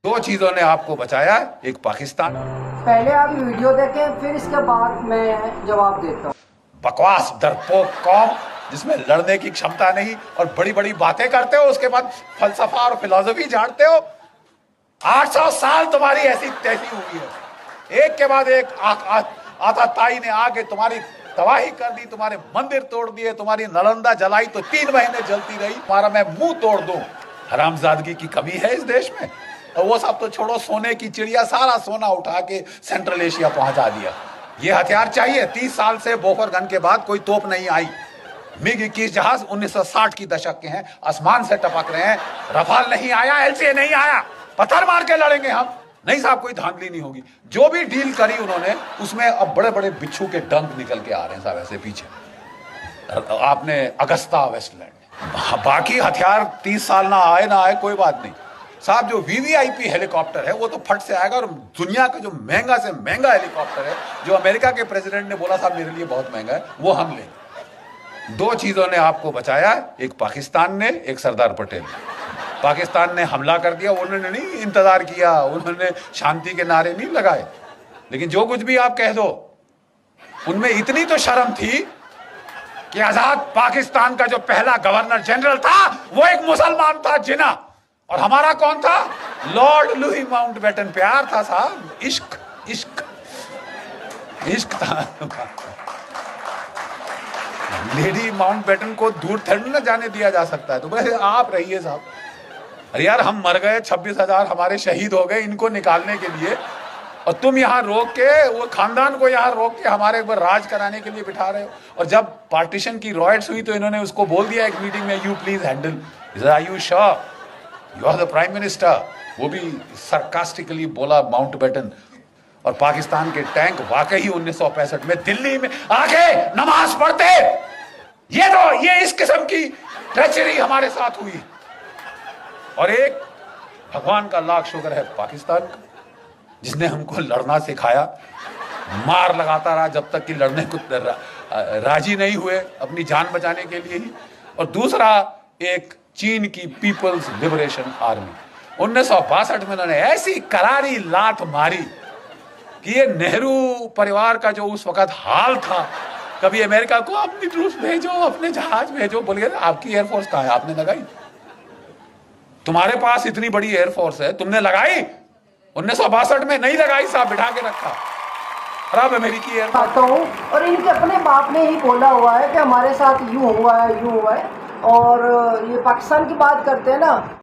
दो चीजों ने आपको बचाया, एक पाकिस्तान। पहले आप वीडियो देखें, फिर इसके बाद मैं जवाब देता हूँ। बकवास डरपोक कौम जिसमें लड़ने की क्षमता नहीं और बड़ी बड़ी बातें करते हो, उसके बाद फलसफा और फिलॉसफी झाड़ते हो। 800 साल तुम्हारी ऐसी तैसी हुई है, एक के बाद एक आताताई ने आके तुम्हारी तबाही कर दी, तुम्हारे मंदिर तोड़ दिए, तुम्हारी नालंदा जलाई तो 3 महीने जलती रही, तुम्हारा मैं मुंह तोड़ दूं। हरामजादगी की कमी है इस देश में। और वो सब तो छोड़ो, सोने की चिड़िया सारा सोना उठा के सेंट्रल एशिया पहुंचा दिया। ये हथियार चाहिए। 30 साल से बोफर गन के बाद कोई तोप नहीं आई। मिग 21 जहाज 1960 की दशक के हैं, आसमान से टपक रहे हैं। रफाल नहीं आया, एलसीए नहीं आया, पत्थर मार के लड़ेंगे हम। नहीं साहब, कोई धांधली नहीं होगी। जो भी डील करी उन्होंने, उसमें अब बड़े बड़े बिच्छू के डंक निकल के आ रहे हैं साहब ऐसे पीछे। आपने अगस्ता वेस्टलैंड, बाकी हथियार 30 साल ना आए कोई बात नहीं साहब। जो वीवीआईपी हेलीकॉप्टर है वो तो फट से आएगा। और दुनिया का जो महंगा से महंगा हेलीकॉप्टर है, जो अमेरिका के प्रेसिडेंट ने बोला साहब मेरे लिए बहुत महंगा है, वो हम लेंगे। दो चीजों ने आपको बचाया, एक पाकिस्तान ने, एक सरदार पटेल ने। पाकिस्तान ने हमला कर दिया, उन्होंने नहीं इंतजार किया, उन्होंने शांति के नारे नहीं लगाए। लेकिन जो कुछ भी आप कह दो, उनमें इतनी तो शर्म थी कि आजाद पाकिस्तान का जो पहला गवर्नर जनरल था वो एक मुसलमान था, जिना। और हमारा कौन था? Lord Louis Mountbatten. प्यार था साहब, इश्क इश्क इश्क था। लेडी माउंटबेटन को दूर थोड़ी ना जाने दिया जा सकता है। तो बस आप रहिए साहब। अरे यार, हम मर गए, 26,000 हमारे शहीद हो गए इनको निकालने के लिए, और तुम यहाँ रोक के, वो खानदान को यहाँ रोक के हमारे ऊपर राज कराने के लिए बिठा रहे हो। और जब पार्टीशन की रॉयट्स हुई तो इन्होंने उसको बोल दिया एक मीटिंग में, you please handle, are you sure you are the prime minister. वो भी सरकास्टिकली बोला माउंटबेटन। और पाकिस्तान के टैंक वाकई 1965 में दिल्ली में आके नमाज पढ़ते। ये इस किस्म की ट्रेचरी हमारे साथ हुई। और एक भगवान का लाख शुक्र है पाकिस्तान का, जिसने हमको लड़ना सिखाया। मार लगाता रहा जब तक कि लड़ने को राजी नहीं हुए, अपनी जान बचाने के लिए ही। और दूसरा, एक चीन की पीपल्स लिबरेशन आर्मी, 1962 में उन्होंने ऐसी करारी लात मारी कि ये नेहरू परिवार का जो उस वक्त हाल था, कभी अमेरिका को अपनी ट्रूप्स भेजो, अपने जहाज भेजो, बोलिए आपकी एयरफोर्स कहाँ है? आपने लगाई? तुम्हारे पास इतनी बड़ी एयरफोर्स है, तुमने लगाई? 1962 में नहीं लगाई साहब, बिठा के रखा। और अब अमेरिकी एयरफोर्स। और इनके अपने बाप ने ही बोला हुआ है कि हमारे साथ यूं हुआ है, यूं हुआ है। और ये पाकिस्तान की बात करते हैं ना,